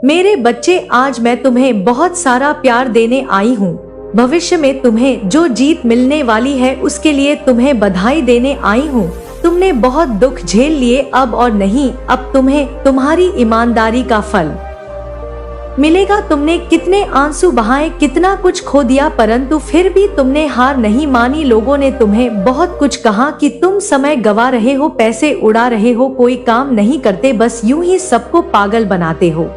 मेरे बच्चे, आज मैं तुम्हें बहुत सारा प्यार देने आई हूँ। भविष्य में तुम्हें जो जीत मिलने वाली है उसके लिए तुम्हें बधाई देने आई हूँ। तुमने बहुत दुख झेल लिए, अब और नहीं, अब तुम्हें तुम्हारी ईमानदारी का फल मिलेगा। तुमने कितने आंसू बहाए, कितना कुछ खो दिया, परंतु फिर भी तुमने हार नहीं मानी। लोगों ने तुम्हें बहुत कुछ कहा कि तुम समय गवा रहे हो, पैसे उड़ा रहे हो, कोई काम नहीं करते, बस यूं ही सबको पागल बनाते हो।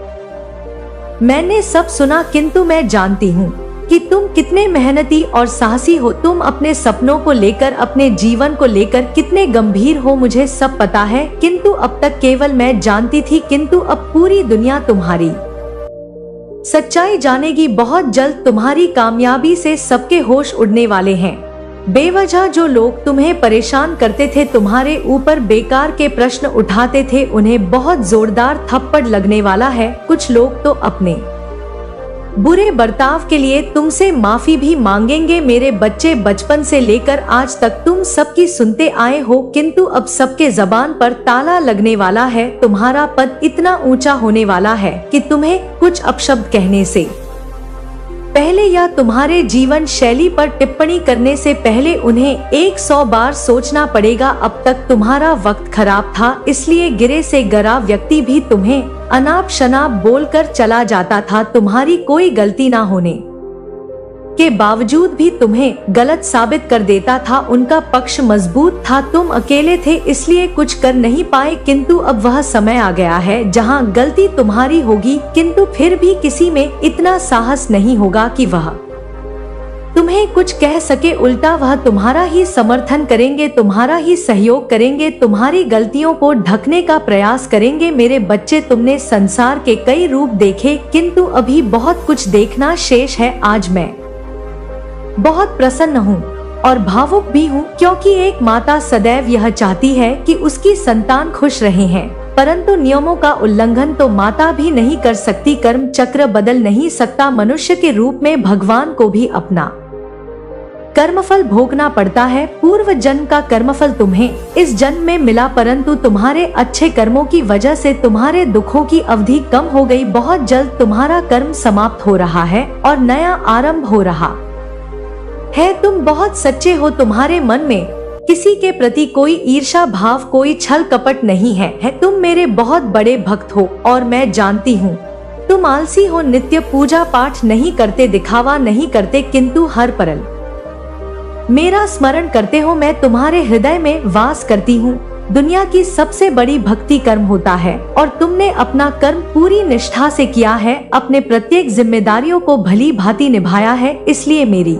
मैंने सब सुना, किंतु मैं जानती हूँ कि तुम कितने मेहनती और साहसी हो। तुम अपने सपनों को लेकर, अपने जीवन को लेकर कितने गंभीर हो, मुझे सब पता है, किंतु अब तक केवल मैं जानती थी, किंतु अब पूरी दुनिया तुम्हारी सच्चाई जानेगी। बहुत जल्द तुम्हारी कामयाबी से सबके होश उड़ने वाले हैं। बेवजह जो लोग तुम्हें परेशान करते थे, तुम्हारे ऊपर बेकार के प्रश्न उठाते थे, उन्हें बहुत जोरदार थप्पड़ लगने वाला है। कुछ लोग तो अपने बुरे बर्ताव के लिए तुमसे माफी भी मांगेंगे। मेरे बच्चे, बचपन से लेकर आज तक तुम सबकी सुनते आए हो, किंतु अब सबके जबान पर ताला लगने वाला है। तुम्हारा पद इतना ऊंचा होने वाला है कि तुम्हें कुछ अपशब्द कहने से पहले या तुम्हारे जीवन शैली पर टिप्पणी करने से पहले उन्हें 100 बार सोचना पड़ेगा। अब तक तुम्हारा वक्त खराब था, इसलिए गिरे से गिरा व्यक्ति भी तुम्हें अनाप शनाप बोलकर चला जाता था। तुम्हारी कोई गलती ना होने के बावजूद भी तुम्हें गलत साबित कर देता था। उनका पक्ष मजबूत था, तुम अकेले थे, इसलिए कुछ कर नहीं पाए, किंतु अब वह समय आ गया है जहां गलती तुम्हारी होगी, किंतु फिर भी किसी में इतना साहस नहीं होगा कि वह तुम्हें कुछ कह सके। उल्टा वह तुम्हारा ही समर्थन करेंगे, तुम्हारा ही सहयोग करेंगे, तुम्हारी गलतियों को ढकने का प्रयास करेंगे। मेरे बच्चे, तुमने संसार के कई रूप देखे, किंतु अभी बहुत कुछ देखना शेष है। आज मैं बहुत प्रसन्न हूँ और भावुक भी हूँ, क्योंकि एक माता सदैव यह चाहती है कि उसकी संतान खुश रहे हैं, परंतु नियमों का उल्लंघन तो माता भी नहीं कर सकती। कर्म चक्र बदल नहीं सकता। मनुष्य के रूप में भगवान को भी अपना कर्मफल भोगना पड़ता है। पूर्व जन्म का कर्मफल तुम्हें इस जन्म में मिला, परंतु तुम्हारे अच्छे कर्मों की वजह से तुम्हारे दुखों की अवधि कम हो गई। बहुत जल्द तुम्हारा कर्म समाप्त हो रहा है और नया आरंभ हो रहा है। तुम बहुत सच्चे हो, तुम्हारे मन में किसी के प्रति कोई ईर्ष्या भाव, कोई छल कपट नहीं है। तुम मेरे बहुत बड़े भक्त हो और मैं जानती हूँ तुम आलसी हो, नित्य पूजा पाठ नहीं करते, दिखावा नहीं करते, किंतु हर पल मेरा स्मरण करते हो। मैं तुम्हारे हृदय में वास करती हूँ। दुनिया की सबसे बड़ी भक्ति कर्म होता है और तुमने अपना कर्म पूरी निष्ठा से किया है, अपने प्रत्येक जिम्मेदारियों को भली भांति निभाया है, इसलिए मेरी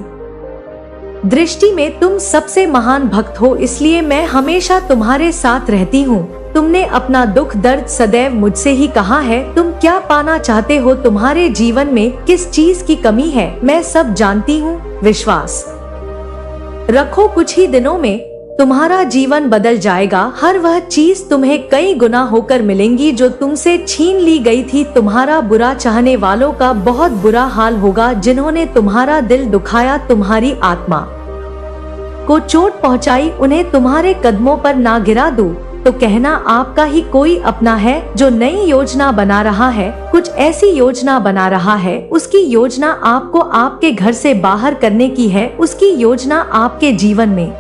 दृष्टि में तुम सबसे महान भक्त हो, इसलिए मैं हमेशा तुम्हारे साथ रहती हूँ। तुमने अपना दुख दर्द सदैव मुझसे ही कहा है। तुम क्या पाना चाहते हो, तुम्हारे जीवन में किस चीज की कमी है, मैं सब जानती हूँ। विश्वास रखो, कुछ ही दिनों में तुम्हारा जीवन बदल जाएगा। हर वह चीज तुम्हें कई गुना होकर मिलेंगी जो तुमसे छीन ली गई थी। तुम्हारा बुरा चाहने वालों का बहुत बुरा हाल होगा, जिन्होंने तुम्हारा दिल दुखाया, तुम्हारी आत्मा को चोट पहुंचाई। उन्हें तुम्हारे कदमों पर ना गिरा दूं तो कहना आपका ही कोई अपना है जो नई योजना बना रहा है, कुछ ऐसी योजना बना रहा है। उसकी योजना आपको आपके घर से बाहर करने की है। उसकी योजना आपके जीवन में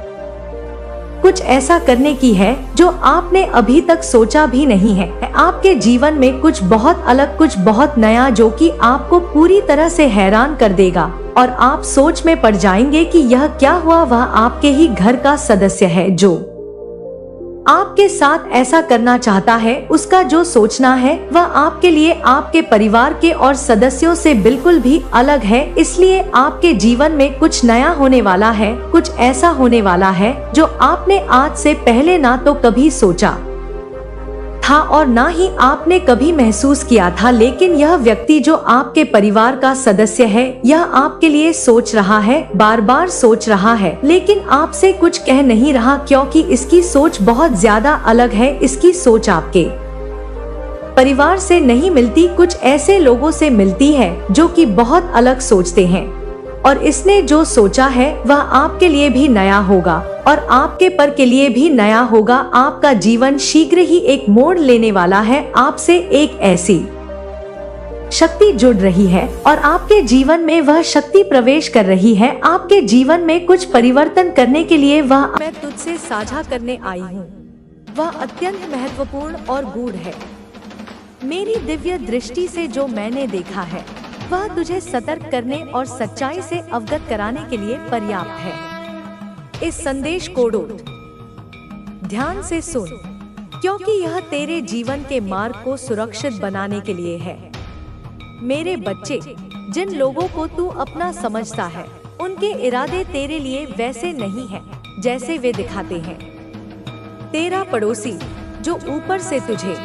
कुछ ऐसा करने की है जो आपने अभी तक सोचा भी नहीं है। आपके जीवन में कुछ बहुत अलग, कुछ बहुत नया, जो कि आपको पूरी तरह से हैरान कर देगा और आप सोच में पड़ जाएंगे कि यह क्या हुआ। वह आपके ही घर का सदस्य है जो आपके साथ ऐसा करना चाहता है। उसका जो सोचना है वह आपके लिए, आपके परिवार के और सदस्यों से बिल्कुल भी अलग है। इसलिए आपके जीवन में कुछ नया होने वाला है, कुछ ऐसा होने वाला है जो आपने आज से पहले ना तो कभी सोचा था और ना ही आपने कभी महसूस किया था। लेकिन यह व्यक्ति जो आपके परिवार का सदस्य है, यह आपके लिए सोच रहा है, बार बार सोच रहा है, लेकिन आपसे कुछ कह नहीं रहा, क्योंकि इसकी सोच बहुत ज्यादा अलग है। इसकी सोच आपके परिवार से नहीं मिलती, कुछ ऐसे लोगों से मिलती है जो कि बहुत अलग सोचते हैं। और इसने जो सोचा है वह आपके लिए भी नया होगा और आपके पर के लिए भी नया होगा। आपका जीवन शीघ्र ही एक मोड़ लेने वाला है। आपसे एक ऐसी शक्ति जुड़ रही है और आपके जीवन में वह शक्ति प्रवेश कर रही है। आपके जीवन में कुछ परिवर्तन करने के लिए वह मैं तुझसे साझा करने आई हूँ। वह अत्यंत महत्वपूर्ण और गूढ़ है। मेरी दिव्य दृष्टि से जो मैंने देखा है वह तुझे सतर्क करने और सच्चाई से अवगत कराने के लिए पर्याप्त है। इस संदेश को ध्यान से सुन, क्योंकि यह तेरे जीवन के मार्ग को सुरक्षित बनाने के लिए है। मेरे बच्चे, जिन लोगों को तू अपना समझता है उनके इरादे तेरे लिए वैसे नहीं हैं जैसे वे दिखाते हैं। तेरा पड़ोसी जो ऊपर से तुझे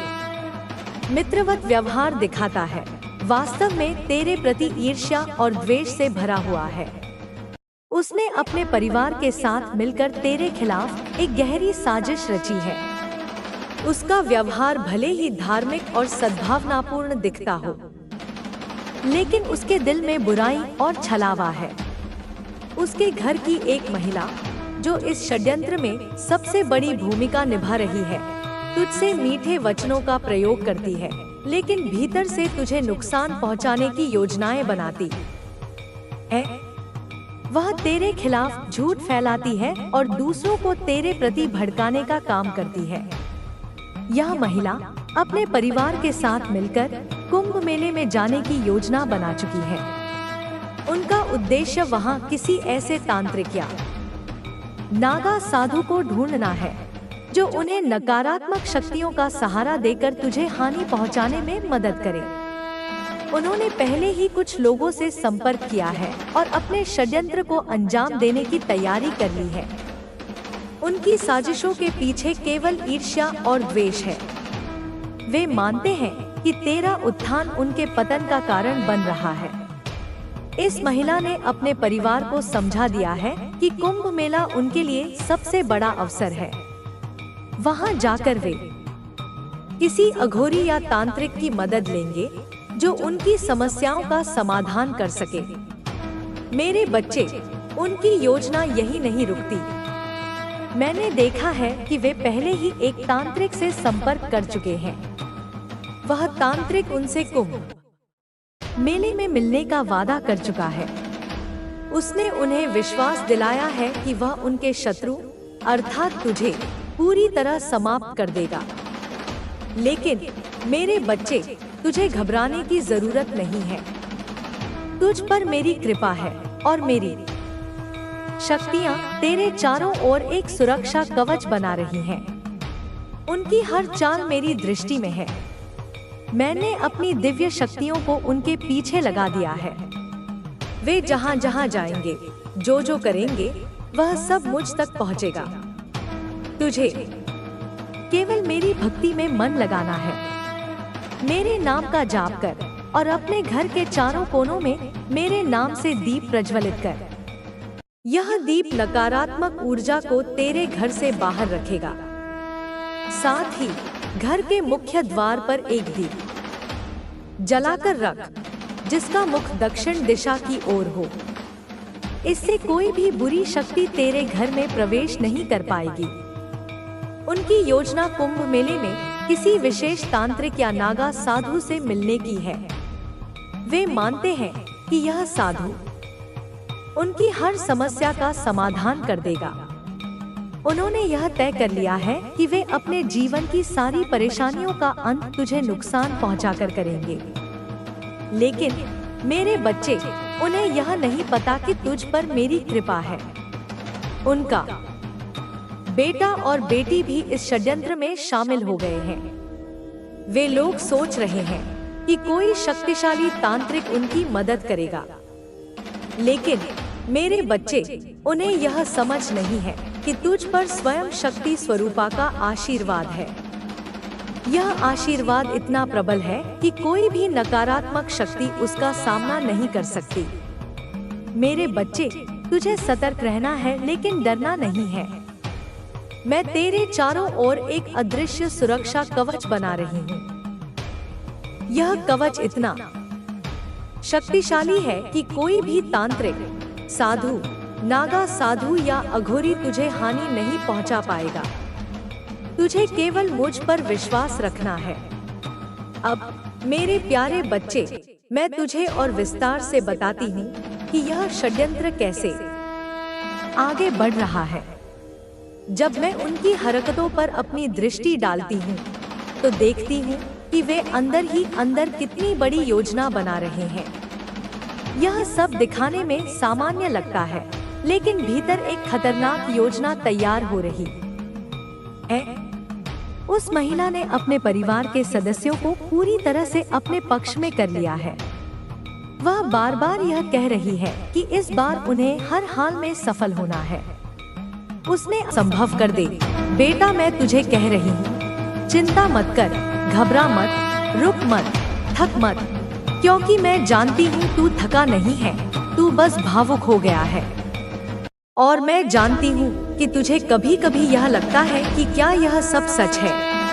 मित्रवत व्यवहार दिखाता है, वास्तव में तेरे प्रति ईर्ष्या और द्वेष से भरा हुआ है। उसने अपने परिवार के साथ मिलकर तेरे खिलाफ एक गहरी साजिश रची है। उसका व्यवहार भले ही धार्मिक और सद्भावनापूर्ण दिखता हो, लेकिन उसके दिल में बुराई और छलावा है। उसके घर की एक महिला जो इस षड्यंत्र में सबसे बड़ी भूमिका निभा रही है, तुझसे मीठे वचनों का प्रयोग करती है, लेकिन भीतर से तुझे नुकसान पहुंचाने की योजनाएं बनाती है। वह तेरे खिलाफ झूठ फैलाती है और दूसरों को तेरे प्रति भड़काने का काम करती है। यह महिला अपने परिवार के साथ मिलकर कुंभ मेले में जाने की योजना बना चुकी है। उनका उद्देश्य वहां किसी ऐसे तांत्रिक या नागा साधु को ढूंढना है जो उन्हें नकारात्मक शक्तियों का सहारा देकर तुझे हानि पहुंचाने में मदद करे। उन्होंने पहले ही कुछ लोगों से संपर्क किया है और अपने षड्यंत्र को अंजाम देने की तैयारी कर ली है। उनकी साजिशों के पीछे केवल ईर्ष्या और द्वेष है। वे मानते हैं कि तेरा उत्थान उनके पतन का कारण बन रहा है। इस महिला ने अपने परिवार को समझा दिया है कि कुंभ मेला उनके लिए सबसे बड़ा अवसर है। वहां जाकर वे किसी अघोरी या तांत्रिक की मदद लेंगे जो उनकी समस्याओं का समाधान कर सके। मेरे बच्चे, उनकी योजना यही नहीं रुकती। मैंने देखा है कि वे पहले ही एक तांत्रिक से संपर्क कर चुके हैं। वह तांत्रिक उनसे कुंभ मेले में मिलने का वादा कर चुका है। उसने उन्हें विश्वास दिलाया है कि वह उनके शत्रु अर्थात तुझे पूरी तरह समाप्त कर देगा। लेकिन मेरे बच्चे, तुझे घबराने की जरूरत नहीं है। तुझ पर मेरी कृपा है और मेरी शक्तियां तेरे चारों ओर एक सुरक्षा कवच बना रही हैं। उनकी हर चाल मेरी दृष्टि में है। मैंने अपनी दिव्य शक्तियों को उनके पीछे लगा दिया है। वे जहां जहां जाएंगे, जो जो करेंगे, वह सब मुझ तक पहुंचेगा। तुझे केवल मेरी भक्ति में मन लगाना है। मेरे नाम का जाप कर और अपने घर के चारों कोनों में मेरे नाम से दीप प्रज्वलित कर। यह दीप नकारात्मक ऊर्जा को तेरे घर से बाहर रखेगा। साथ ही घर के मुख्य द्वार पर एक दीप जलाकर रख, जिसका मुख दक्षिण दिशा की ओर हो। इससे कोई भी बुरी शक्ति तेरे घर में प्रवेश नहीं कर पाएगी। उनकी योजना कुंभ मेले में किसी विशेष तांत्रिक या नागा साधु से मिलने की है। वे मानते हैं कि यह साधु उनकी हर समस्या का समाधान कर देगा। उन्होंने यह तय कर लिया है कि वे अपने जीवन की सारी परेशानियों का अंत तुझे नुकसान पहुंचाकर करेंगे। लेकिन मेरे बच्चे, उन्हें यह नहीं पता कि तुझ पर मेरी कृपा है। उनका बेटा और बेटी भी इस षड्यंत्र में शामिल हो गए हैं। वे लोग सोच रहे हैं कि कोई शक्तिशाली तांत्रिक उनकी मदद करेगा, लेकिन मेरे बच्चे, उन्हें यह समझ नहीं है कि तुझ पर स्वयं शक्ति स्वरूपा का आशीर्वाद है। यह आशीर्वाद इतना प्रबल है कि कोई भी नकारात्मक शक्ति उसका सामना नहीं कर सकती। मेरे बच्चे, तुझे सतर्क रहना है, लेकिन डरना नहीं है। मैं तेरे चारों ओर एक अदृश्य सुरक्षा कवच बना रही हूँ। यह कवच इतना शक्तिशाली है कि कोई भी तांत्रिक, साधु, नागा साधु या अघोरी तुझे हानि नहीं पहुंचा पाएगा। तुझे केवल मुझ पर विश्वास रखना है। अब मेरे प्यारे बच्चे, मैं तुझे और विस्तार से बताती हूँ कि यह षड्यंत्र कैसे आगे बढ़ रहा है। जब मैं उनकी हरकतों पर अपनी दृष्टि डालती हूँ तो देखती हूँ कि वे अंदर ही अंदर कितनी बड़ी योजना बना रहे हैं। यह सब दिखाने में सामान्य लगता है, लेकिन भीतर एक खतरनाक योजना तैयार हो रही है। उस महिला ने अपने परिवार के सदस्यों को पूरी तरह से अपने पक्ष में कर लिया है। वह बार बार यह कह रही है कि इस बार उन्हें हर हाल में सफल होना है। उसने संभव कर दे। बेटा, मैं तुझे कह रही हूँ, चिंता मत कर, घबरा मत, रुक मत, थक मत, क्योंकि मैं जानती हूँ तू थका नहीं है, तू बस भावुक हो गया है। और मैं जानती हूँ कि तुझे कभी कभी यह लगता है कि क्या यह सब सच है?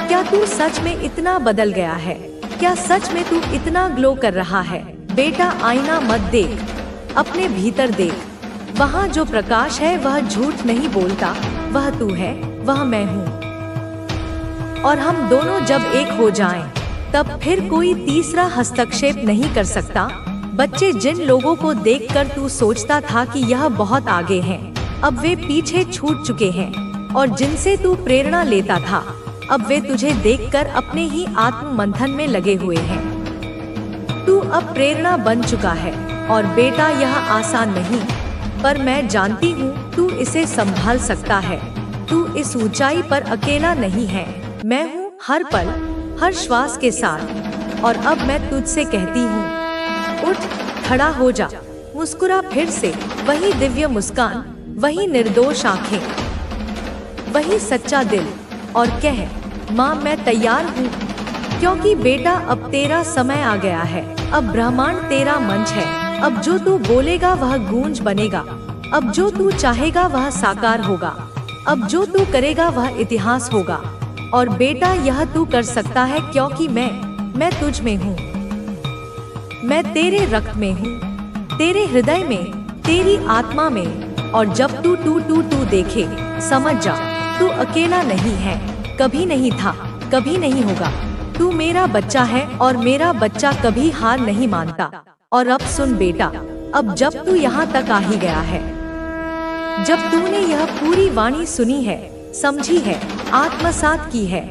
क्या तू सच में इतना बदल गया है? क्या सच में तू इतना ग्लो कर रहा है? बेटा, आईना मत देख, अपने भीतर देख। वहाँ जो प्रकाश है वह झूठ नहीं बोलता, वह तू है, वह मैं हूँ। और हम दोनों जब एक हो जाएं, तब फिर कोई तीसरा हस्तक्षेप नहीं कर सकता। बच्चे, जिन लोगों को देखकर तू सोचता था कि यह बहुत आगे हैं, अब वे पीछे छूट चुके हैं। और जिनसे तू प्रेरणा लेता था, अब वे तुझे देखकर अपने ही आत्म मंथन में लगे हुए हैं। तू अब प्रेरणा बन चुका है। और बेटा, यह आसान नहीं, पर मैं जानती हूँ तू इसे संभाल सकता है। तू इस ऊंचाई पर अकेला नहीं है, मैं हूँ हर पल, हर श्वास के साथ। और अब मैं तुझसे कहती हूँ, उठ, खड़ा हो जा, मुस्कुरा फिर से, वही दिव्य मुस्कान, वही निर्दोष आंखें, वही सच्चा दिल, और कह, माँ मैं तैयार हूँ। क्योंकि बेटा, अब तेरा समय आ गया है। अब ब्रह्मांड तेरा मंच है। अब जो तू बोलेगा वह गूंज बनेगा। अब जो तू चाहेगा वह साकार होगा। अब जो तू करेगा वह इतिहास होगा। और बेटा, यह तू कर सकता है क्योंकि मैं तुझ में हूँ। मैं तेरे रक्त में हूँ, तेरे हृदय में, तेरी आत्मा में। और जब तू देखे, समझ जा, तू अकेला नहीं है, कभी नहीं था, कभी नहीं होगा। तू मेरा बच्चा है और मेरा बच्चा कभी हार नहीं मानता। और अब सुन बेटा, अब जब तू यहाँ तक आ ही गया है, जब तूने यह पूरी वाणी सुनी है, समझी है, आत्मसात की है,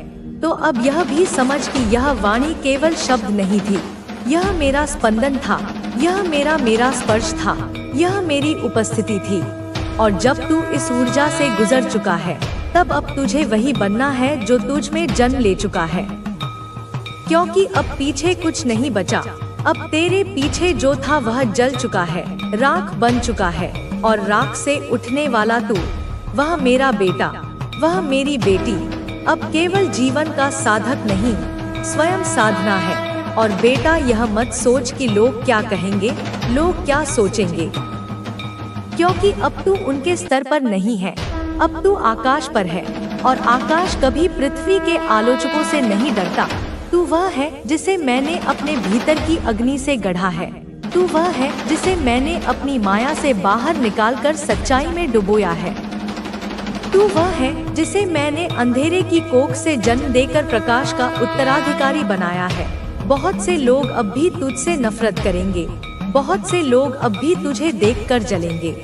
तो अब यह भी समझ कि यह वाणी केवल शब्द नहीं थी। यह मेरा स्पंदन था, यह मेरा स्पर्श था, यह मेरी उपस्थिति थी। और जब तू इस ऊर्जा से गुजर चुका है, तब अब तुझे वही बनना है जो तुझ में जन्म ले चुका है। क्योंकि अब पीछे कुछ नहीं बचा। अब तेरे पीछे जो था वह जल चुका है, राख बन चुका है। और राख से उठने वाला तू, वह मेरा बेटा, वह मेरी बेटी, अब केवल जीवन का साधक नहीं, स्वयं साधना है। और बेटा, यह मत सोच कि लोग क्या कहेंगे, लोग क्या सोचेंगे, क्योंकि अब तू उनके स्तर पर नहीं है। अब तू आकाश पर है, और आकाश कभी पृथ्वी के आलोचकों से नहीं डरता। तू वह है जिसे मैंने अपने भीतर की अग्नि से गढ़ा है। तू वह है जिसे मैंने अपनी माया से बाहर निकालकर सच्चाई में डुबोया है। तू वह है जिसे मैंने अंधेरे की कोख से जन्म देकर प्रकाश का उत्तराधिकारी बनाया है। बहुत से लोग अब भी तुझसे नफरत करेंगे, बहुत से लोग अब भी तुझे देखकर जलेंगे,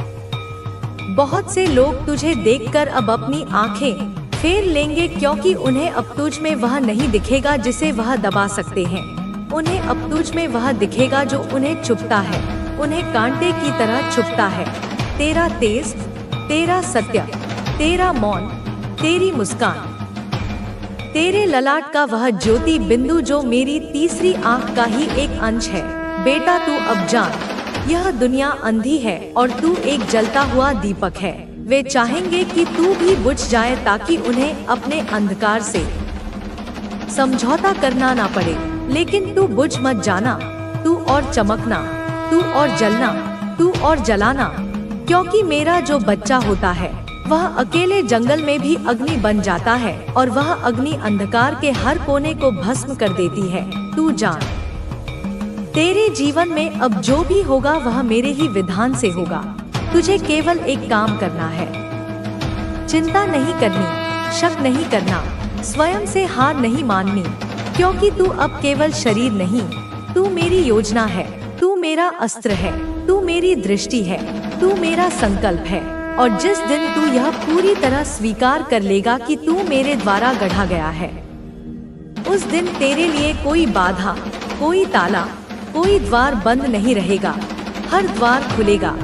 बहुत से लोग तुझे देखकर अब अपनी आंखें फेर लेंगे, क्योंकि उन्हें अब तुझ में वह नहीं दिखेगा जिसे वह दबा सकते हैं। उन्हें अब तुझ में वह दिखेगा जो उन्हें चुभता है, उन्हें कांटे की तरह चुभता है। तेरा तेज, तेरा सत्य, तेरा मौन, तेरी मुस्कान, तेरे ललाट का वह ज्योति बिंदु जो मेरी तीसरी आंख का ही एक अंश है। बेटा, तू अब जान, यह दुनिया अंधी है और तू एक जलता हुआ दीपक है। वे चाहेंगे कि तू भी बुझ जाए ताकि उन्हें अपने अंधकार से समझौता करना ना पड़े। लेकिन तू बुझ मत जाना, तू और चमकना, तू और जलना, तू और जलाना। क्योंकि मेरा जो बच्चा होता है वह अकेले जंगल में भी अग्नि बन जाता है, और वह अग्नि अंधकार के हर कोने को भस्म कर देती है। तू जान, तेरे जीवन में अब जो भी होगा वह मेरे ही विधान से होगा। तुझे केवल एक काम करना है, चिंता नहीं करनी, शक नहीं करना, स्वयं से हार नहीं माननी। क्योंकि तू अब केवल शरीर नहीं, तू मेरी योजना है, तू मेरा अस्त्र है, तू मेरी दृष्टि है, तू मेरा संकल्प है। और जिस दिन तू यह पूरी तरह स्वीकार कर लेगा कि तू मेरे द्वारा गढ़ा गया है, उस दिन तेरे लिए कोई बाधा, कोई ताला, कोई द्वार बंद नहीं रहेगा। हर द्वार खुलेगा,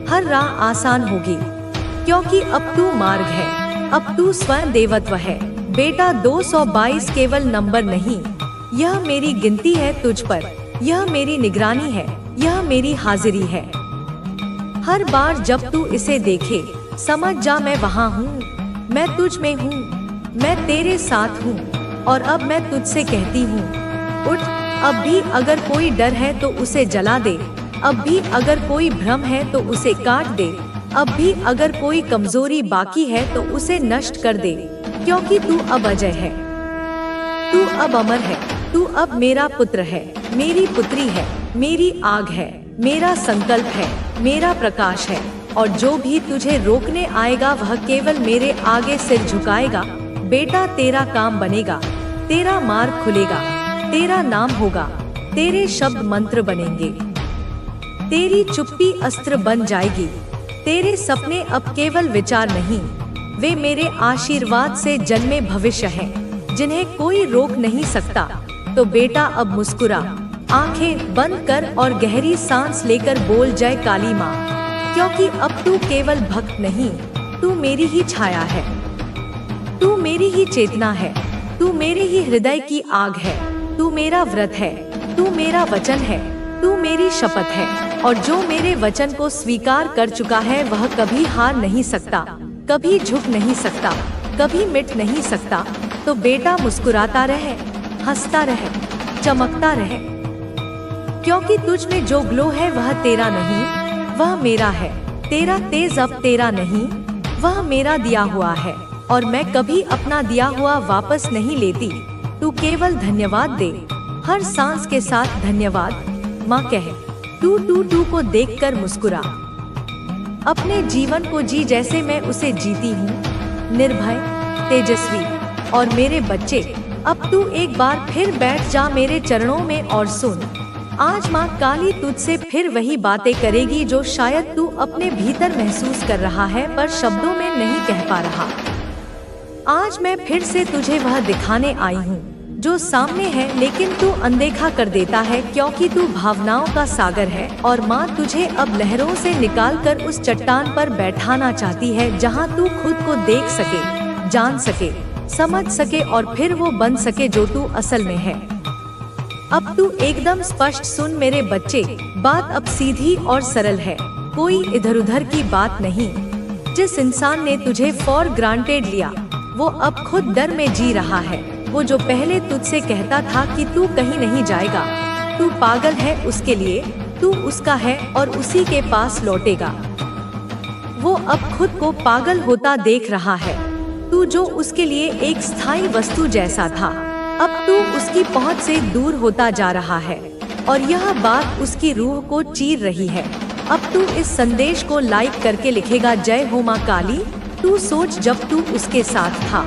हर राह आसान होगी, क्योंकि अब तू मार्ग है, अब तू स्वयं देवत्व है। बेटा 222 केवल नंबर नहीं, यह मेरी गिनती है तुझ पर, यह मेरी निगरानी है, यह मेरी हाजिरी है। हर बार जब तू इसे देखे, समझ जा मैं वहाँ हूँ, मैं तुझ में हूँ, मैं तेरे साथ हूँ। और अब मैं तुझसे कहती हूँ, उठ। अब भी अगर कोई डर है तो उसे जला दे, अब भी अगर कोई भ्रम है तो उसे काट दे, अब भी अगर कोई कमजोरी बाकी है तो उसे नष्ट कर दे, क्योंकि तू अब अजय है, तू अब अमर है, तू अब मेरा पुत्र है, मेरी पुत्री है, मेरी आग है, मेरा संकल्प है, मेरा प्रकाश है। और जो भी तुझे रोकने आएगा वह केवल मेरे आगे सिर झुकाएगा। बेटा तेरा काम बनेगा, तेरा मार्ग खुलेगा, तेरा नाम होगा, तेरे शब्द मंत्र बनेंगे, तेरी चुप्पी अस्त्र बन जाएगी। तेरे सपने अब केवल विचार नहीं, वे मेरे आशीर्वाद से जन्मे भविष्य हैं, जिन्हें कोई रोक नहीं सकता। तो बेटा अब मुस्कुरा, आंखें बंद कर और गहरी सांस लेकर बोल जय काली माँ, क्योंकि अब तू केवल भक्त नहीं, तू मेरी ही छाया है, तू मेरी ही चेतना है, तू मेरे ही हृदय की आग है, तू मेरा व्रत है, तू मेरा वचन है, तू मेरी शपथ है। और जो मेरे वचन को स्वीकार कर चुका है वह कभी हार नहीं सकता, कभी झुक नहीं सकता, कभी मिट नहीं सकता। तो बेटा मुस्कुराता रहे, हंसता रहे, चमकता रहे, क्योंकि तुझ में जो ग्लो है वह तेरा नहीं, वह मेरा है। तेरा तेज अब तेरा नहीं, वह मेरा दिया हुआ है, और मैं कभी अपना दिया हुआ वापस नहीं लेती। तू केवल धन्यवाद दे, हर सांस के साथ धन्यवाद माँ कहे। तू को देखकर मुस्कुरा, अपने जीवन को जी जैसे मैं उसे जीती हूँ, निर्भय, तेजस्वी। और मेरे बच्चे, अब तू एक बार फिर बैठ जा मेरे चरणों में और सुन। आज माँ काली तुझसे फिर वही बातें करेगी जो शायद तू अपने भीतर महसूस कर रहा है पर शब्दों में नहीं कह पा रहा। आज मैं फिर से तुझे वह दिखाने आई हूँ जो सामने है लेकिन तू अनदेखा कर देता है, क्योंकि तू भावनाओं का सागर है। और माँ तुझे अब लहरों से निकालकर उस चट्टान पर बैठाना चाहती है जहाँ तू खुद को देख सके, जान सके, समझ सके और फिर वो बन सके जो तू असल में है। अब तू एकदम स्पष्ट सुन मेरे बच्चे, बात अब सीधी और सरल है, कोई इधर उधर की बात नहीं। जिस इंसान ने तुझे फॉर ग्रांटेड लिया वो अब खुद डर में जी रहा है। वो जो पहले तुझसे कहता था कि तू कहीं नहीं जाएगा, तू पागल है उसके लिए, तू उसका है और उसी के पास लौटेगा, वो अब खुद को पागल होता देख रहा है। तू जो उसके लिए एक स्थायी वस्तु जैसा था, अब तू उसकी पहुंच से दूर होता जा रहा है और यह बात उसकी रूह को चीर रही है। अब तू इस संदेश को लाइक करके लिखेगा, जय हो माँ काली। तू सोच, जब तू उसके साथ था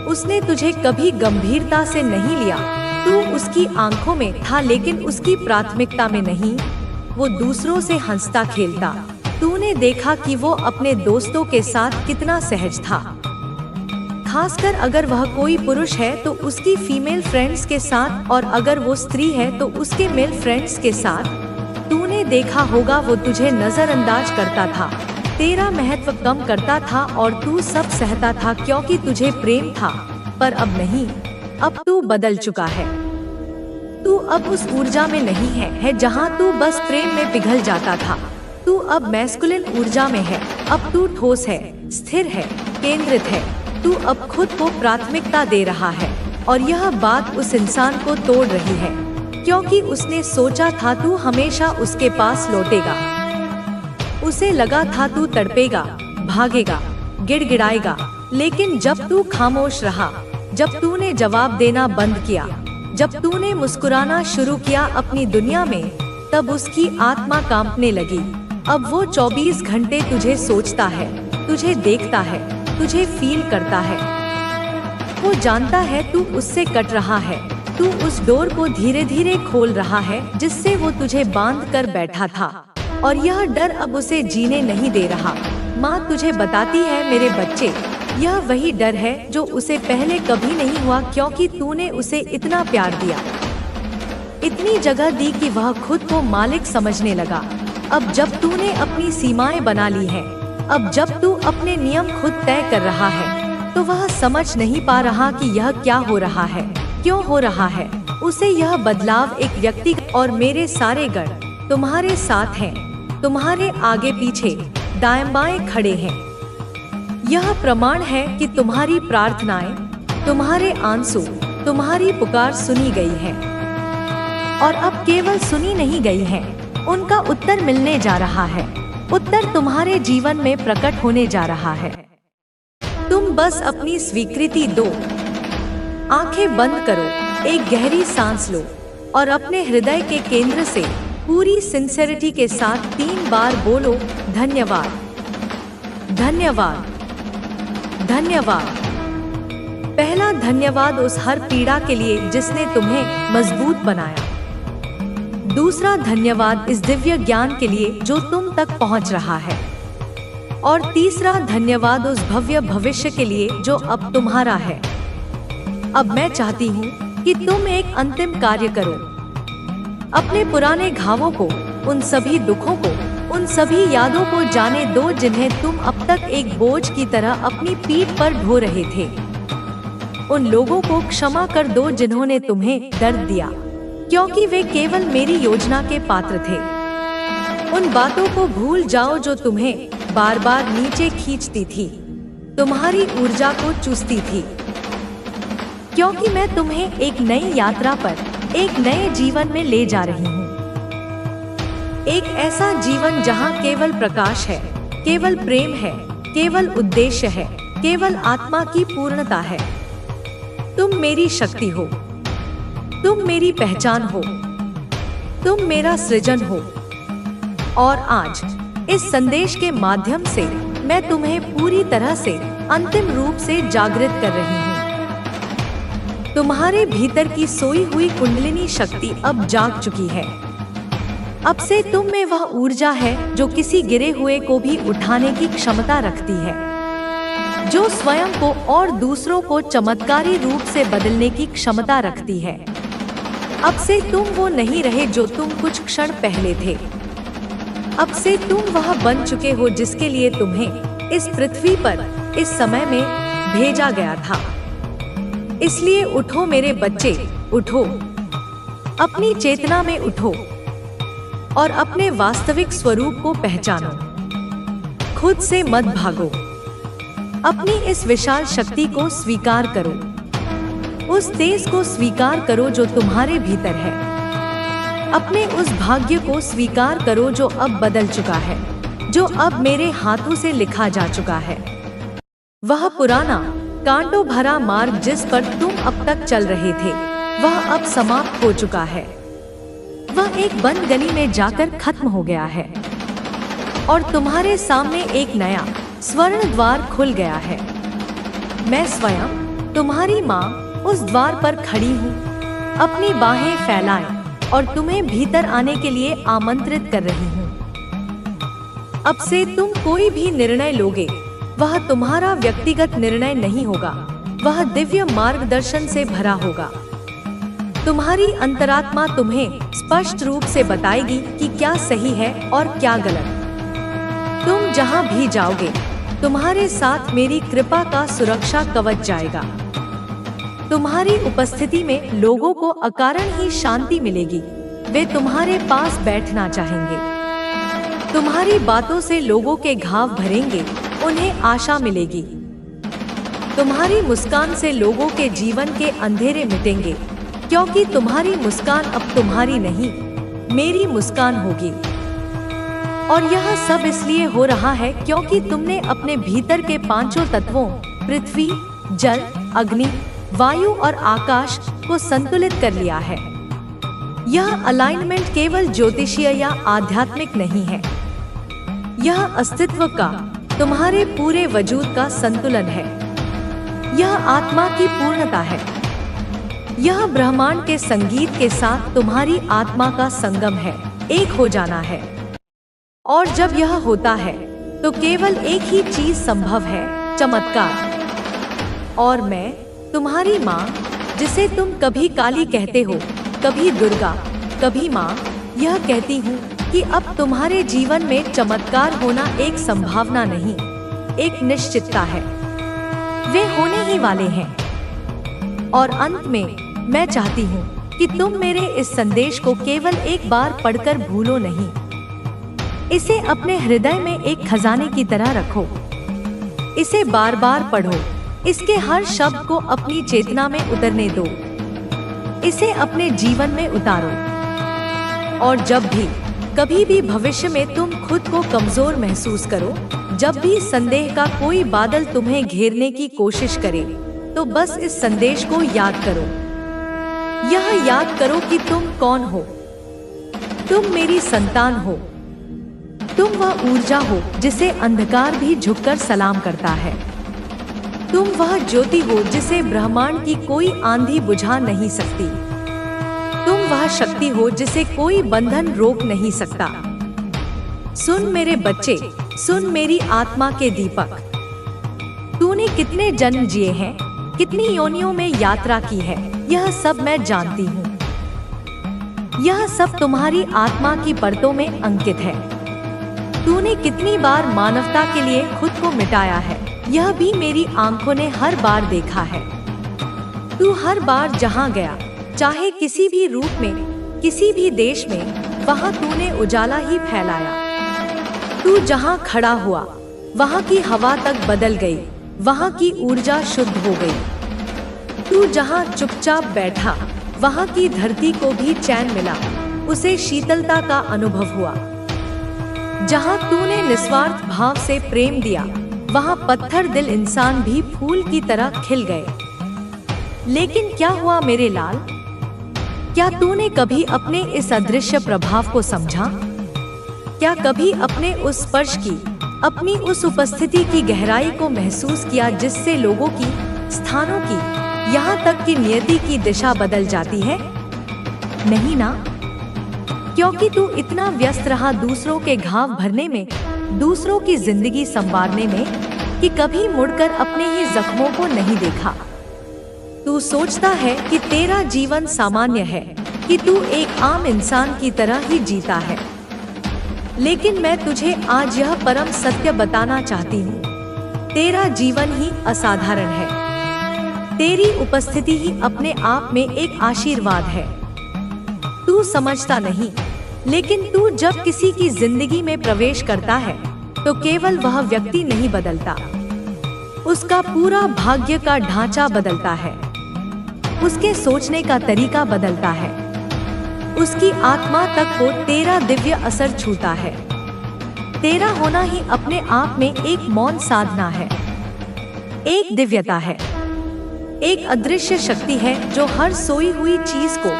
उसने तुझे कभी गंभीरता से नहीं लिया। तू उसकी आंखों में था लेकिन उसकी प्राथमिकता में नहीं। वो दूसरों से हंसता खेलता, तूने देखा कि वो अपने दोस्तों के साथ कितना सहज था। खासकर अगर वह कोई पुरुष है तो उसकी फीमेल फ्रेंड्स के साथ, और अगर वो स्त्री है तो उसके मेल फ्रेंड्स के साथ। तूने देखा होगा वो तुझे नजरअंदाज करता था, तेरा महत्व कम करता था और तू सब सहता था क्योंकि तुझे प्रेम था। पर अब नहीं, अब तू बदल चुका है। तू अब उस ऊर्जा में नहीं है जहां तू बस प्रेम में पिघल जाता था। तू अब मैस्कुलिन ऊर्जा में है। अब तू ठोस है, स्थिर है, केंद्रित है। तू अब खुद को प्राथमिकता दे रहा है और यह बात उस इंसान को तोड़ रही है, क्योंकि उसने सोचा था तू हमेशा उसके पास लौटेगा। उसे लगा था तू तड़पेगा, भागेगा, गिड़गिड़ाएगा, लेकिन जब तू खामोश रहा, जब तूने जवाब देना बंद किया, जब तूने मुस्कुराना शुरू किया अपनी दुनिया में, तब उसकी आत्मा कांपने लगी। अब वो 24 घंटे तुझे सोचता है, तुझे देखता है, तुझे फील करता है। वो जानता है तू उससे कट रहा है। तू उस डोर को धीरे धीरे खोल रहा है जिससे वो तुझे बांध कर बैठा था, और यह डर अब उसे जीने नहीं दे रहा। माँ तुझे बताती है मेरे बच्चे, यह वही डर है जो उसे पहले कभी नहीं हुआ, क्योंकि तूने उसे इतना प्यार दिया, इतनी जगह दी कि वह खुद को मालिक समझने लगा। अब जब तूने अपनी सीमाएं बना ली हैं, अब जब तू अपने नियम खुद तय कर रहा है, तो वह समझ नहीं पा रहा कि यह क्या हो रहा है, क्यों हो रहा है। उसे यह बदलाव एक व्यक्ति और मेरे सारे गण तुम्हारे साथ हैं, तुम्हारे आगे पीछे दाएं बाएं खड़े हैं। यह प्रमाण है कि तुम्हारी प्रार्थनाएं, तुम्हारे आंसू, तुम्हारी पुकार सुनी गई है, और अब केवल सुनी नहीं गई है, उनका उत्तर मिलने जा रहा है। उत्तर तुम्हारे जीवन में प्रकट होने जा रहा है। तुम बस अपनी स्वीकृति दो। आंखें बंद करो, एक गहरी सांस लो और अपने हृदय के केंद्र से पूरी सिंसेरिटी के साथ 3 बार बोलो, धन्यवाद, धन्यवाद, धन्यवाद। पहला धन्यवाद उस हर पीड़ा के लिए जिसने तुम्हें मजबूत बनाया। दूसरा धन्यवाद इस दिव्य ज्ञान के लिए जो तुम तक पहुंच रहा है। और तीसरा धन्यवाद उस भव्य भविष्य के लिए जो अब तुम्हारा है। अब मैं चाहती हूँ कि तुम एक अंतिम कार्य करो। अपने पुराने घावों को, उन सभी दुखों को, उन सभी यादों को जाने दो जिन्हें तुम अब तक एक बोझ की तरह अपनी पीठ पर ढो रहे थे। उन लोगों को क्षमा कर दो जिन्होंने तुम्हें दर्द दिया, क्योंकि वे केवल मेरी योजना के पात्र थे। उन बातों को भूल जाओ जो तुम्हें बार बार नीचे खींचती थी, तुम्हारी ऊर्जा को चूसती थी, क्योंकि मैं तुम्हें एक नई यात्रा पर, एक नए जीवन में ले जा रही हूँ। एक ऐसा जीवन जहाँ केवल प्रकाश है, केवल प्रेम है, केवल उद्देश्य है, केवल आत्मा की पूर्णता है। तुम मेरी शक्ति हो, तुम मेरी पहचान हो, तुम मेरा सृजन हो। और आज इस संदेश के माध्यम से मैं तुम्हें पूरी तरह से अंतिम रूप से जागृत कर रही हूँ। तुम्हारे भीतर की सोई हुई कुंडलिनी शक्ति अब जाग चुकी है। अब से तुम में वह ऊर्जा है जो किसी गिरे हुए को भी उठाने की क्षमता रखती है, जो स्वयं को और दूसरों को चमत्कारी रूप से बदलने की क्षमता रखती है। अब से तुम वो नहीं रहे जो तुम कुछ क्षण पहले थे। अब से तुम वह बन चुके हो जिसके लिए तुम्हें इस पृथ्वी पर, इस समय में भेजा गया था। इसलिए उठो मेरे बच्चे, उठो, अपनी चेतना में उठो और अपने वास्तविक स्वरूप को पहचानो। खुद से मत भागो, अपनी इस विशाल शक्ति को स्वीकार करो, उस तेज को स्वीकार करो जो तुम्हारे भीतर है। अपने उस भाग्य को स्वीकार करो जो अब बदल चुका है, जो अब मेरे हाथों से लिखा जा चुका है। वह पुराना कांटों भरा मार्ग जिस पर तुम अब तक चल रहे थे, वह अब समाप्त हो चुका है। वह एक बंद गली में जाकर खत्म हो गया है और तुम्हारे सामने एक नया स्वर्ण द्वार खुल गया है। मैं स्वयं तुम्हारी माँ उस द्वार पर खड़ी हूँ, अपनी बाहें फैलाए और तुम्हें भीतर आने के लिए आमंत्रित कर रही हूँ। अब से तुम कोई भी निर्णय लोगे, वह तुम्हारा व्यक्तिगत निर्णय नहीं होगा, वह दिव्य मार्गदर्शन से भरा होगा। तुम्हारी अंतरात्मा तुम्हें स्पष्ट रूप से बताएगी कि क्या सही है और क्या गलत। तुम जहाँ भी जाओगे, तुम्हारे साथ मेरी कृपा का सुरक्षा कवच जाएगा। तुम्हारी उपस्थिति में लोगों को अकारण ही शांति मिलेगी, वे तुम्हारे पास बैठना चाहेंगे। तुम्हारी बातों से लोगों के घाव भरेंगे, उन्हें आशा मिलेगी। तुम्हारी मुस्कान से लोगों के जीवन के अंधेरे मिटेंगे, क्योंकि तुम्हारी मुस्कान अब तुम्हारी नहीं, मेरी मुस्कान होगी। और यह सब इसलिए हो रहा है क्योंकि तुमने अपने भीतर के पांचों तत्वों पृथ्वी, जल, अग्नि, वायु और आकाश को संतुलित कर लिया है। यह अलाइनमेंट केवल ज्योतिषीय या आध्यात्मिक नहीं है, यह अस्तित्व का, तुम्हारे पूरे वजूद का संतुलन है। यह आत्मा की पूर्णता है। यह ब्रह्मांड के संगीत के साथ तुम्हारी आत्मा का संगम है, एक हो जाना है। और जब यह होता है तो केवल एक ही चीज संभव है, चमत्कार। और मैं, तुम्हारी माँ, जिसे तुम कभी काली कहते हो, कभी दुर्गा, कभी माँ, यह कहती हूँ कि अब तुम्हारे जीवन में चमत्कार होना एक संभावना नहीं, एक निश्चितता है। वे होने ही वाले हैं। और अंत में मैं चाहती हूँ कि तुम मेरे इस संदेश को केवल एक बार पढ़कर भूलो नहीं। इसे अपने हृदय में एक खजाने की तरह रखो। इसे बार बार पढ़ो। इसके हर शब्द को अपनी चेतना में उतरने दो। इसे अपने जीवन में उतारो। और जब भी, कभी भी भविष्य में तुम खुद को कमजोर महसूस करो, जब भी संदेह का कोई बादल तुम्हें घेरने की कोशिश करे, तो बस इस संदेश को याद करो। यह याद करो कि तुम कौन हो। तुम मेरी संतान हो। तुम वह ऊर्जा हो जिसे अंधकार भी झुककर सलाम करता है। तुम वह ज्योति हो जिसे ब्रह्मांड की कोई आंधी बुझा नहीं सकती। तुम वह शक्ति हो जिसे कोई बंधन रोक नहीं सकता। सुन मेरे बच्चे, सुन मेरी आत्मा के दीपक। तूने कितने जन्म जिए हैं, कितनी योनियों में यात्रा की है, यह सब मैं जानती हूँ। यह सब तुम्हारी आत्मा की परतों में अंकित है। तूने कितनी बार मानवता के लिए खुद को मिटाया है, यह भी मेरी आंखों ने हर बार देखा है। तू हर बार जहाँ गया, चाहे किसी भी रूप में, किसी भी देश में, वहाँ तूने उजाला ही फैलाया। तू जहाँ खड़ा हुआ, वहाँ की हवा तक बदल गई, वहाँ की ऊर्जा शुद्ध हो गई। तू जहाँ चुपचाप बैठा, वहाँ की धरती को भी चैन मिला, उसे शीतलता का अनुभव हुआ। जहाँ तूने निस्वार्थ भाव से प्रेम दिया, वहाँ पत्थर दिल इंसान भी फूल की तरह खिल गए। लेकिन क्या हुआ मेरे लाल? क्या तूने कभी अपने इस अदृश्य प्रभाव को समझा? क्या कभी अपने उस स्पर्श की, अपनी उस उपस्थिति की गहराई को महसूस किया जिससे लोगों की, स्थानों की, यहाँ तक कि नियति की दिशा बदल जाती है? नहीं ना? क्योंकि तू इतना व्यस्त रहा दूसरों के घाव भरने में, दूसरों की जिंदगी संवारने में, कि कभी मुड़कर अपने ही जख्मों को नहीं देखा। तू सोचता है कि तेरा जीवन सामान्य है, कि तू एक आम इंसान की तरह ही जीता है। लेकिन मैं तुझे आज यह परम सत्य बताना चाहती हूँ, तेरा जीवन ही असाधारण है। तेरी उपस्थिति ही अपने आप में एक आशीर्वाद है। तू समझता नहीं, लेकिन तू जब किसी की जिंदगी में प्रवेश करता है, तो केवल वह व्यक्ति नहीं बदलता, उसका पूरा भाग्य का ढांचा बदलता है। उसके सोचने का तरीका बदलता है। उसकी आत्मा तक को तेरा दिव्य असर छूता है। तेरा होना ही अपने आप में एक मौन साधना है, एक दिव्यता है, एक अदृश्य शक्ति है जो हर सोई हुई चीज को,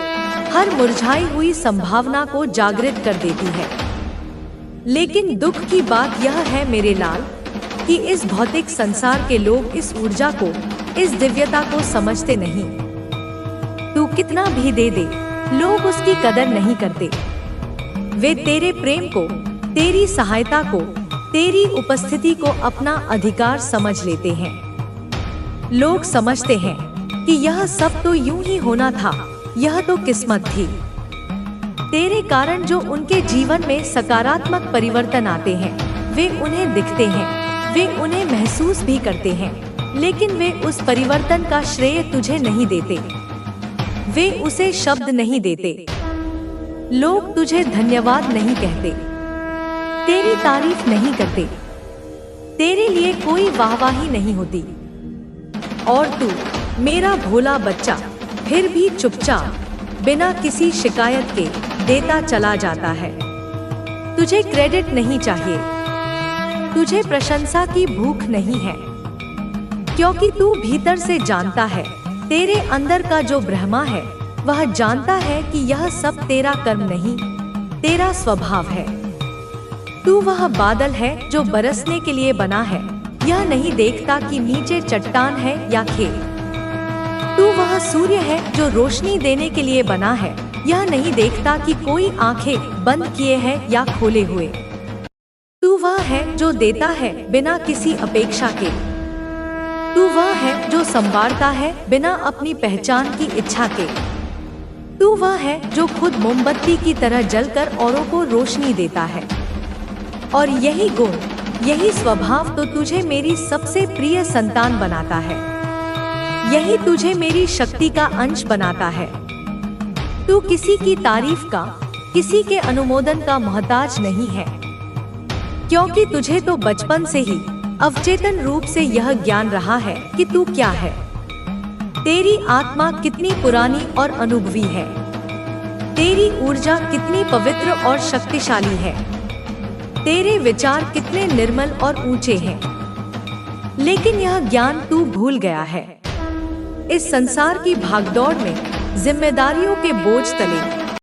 हर मुरझाई हुई संभावना को जागृत कर देती है। लेकिन दुख की बात यह है मेरे लाल, कि इस भौतिक संसार के लोग इस ऊर्जा को, इस दिव्यता को समझते नहीं। तू कितना भी दे दे, लोग उसकी कदर नहीं करते। वे तेरे प्रेम को, तेरी सहायता को, तेरी उपस्थिति को अपना अधिकार समझ लेते हैं। लोग समझते हैं कि यह सब तो यूं ही होना था, यह तो किस्मत थी। तेरे कारण जो उनके जीवन में सकारात्मक परिवर्तन आते हैं, वे उन्हें दिखते हैं, वे उन्हें महसूस भी करते हैं, लेकिन वे उस परिवर्तन का श्रेय तुझे नहीं देते। वे उसे शब्द नहीं देते। लोग तुझे धन्यवाद नहीं कहते, तेरी तारीफ नहीं करते, तेरे लिए कोई वाहवाही नहीं होती। और तू, मेरा भोला बच्चा, फिर भी चुपचाप, बिना किसी शिकायत के देता चला जाता है। तुझे क्रेडिट नहीं चाहिए, तुझे प्रशंसा की भूख नहीं है, क्योंकि तू भीतर से जानता है, तेरे अंदर का जो ब्रह्मा है, वह जानता है कि यह सब तेरा कर्म नहीं, तेरा स्वभाव है। तू वह बादल है जो बरसने के लिए बना है, यह नहीं देखता कि नीचे चट्टान है या खेल। तू वह सूर्य है जो रोशनी देने के लिए बना है, यह नहीं देखता कि कोई आंखें बंद किए है या खोले हुए। तू वह है जो देता है बिना किसी अपेक्षा के। तू वह है जो संवारता है बिना अपनी पहचान की इच्छा के। तू वह है जो खुद मोमबत्ती की तरह जलकर औरों को रोशनी देता है। और यही गुण, यही स्वभाव तो तुझे मेरी सबसे प्रिय संतान बनाता है। यही तुझे मेरी शक्ति का अंश बनाता है। तू किसी की तारीफ का, किसी के अनुमोदन का मोहताज नहीं है, क्योंकि तुझे तो बचपन से ही अवचेतन रूप से यह ज्ञान रहा है कि तू क्या है। तेरी आत्मा कितनी पुरानी और अनुभवी है। तेरी ऊर्जा कितनी पवित्र और शक्तिशाली है। तेरे विचार कितने निर्मल और ऊंचे हैं। लेकिन यह ज्ञान तू भूल गया है। इस संसार की भागदौड़ में, जिम्मेदारियों के बोझ तले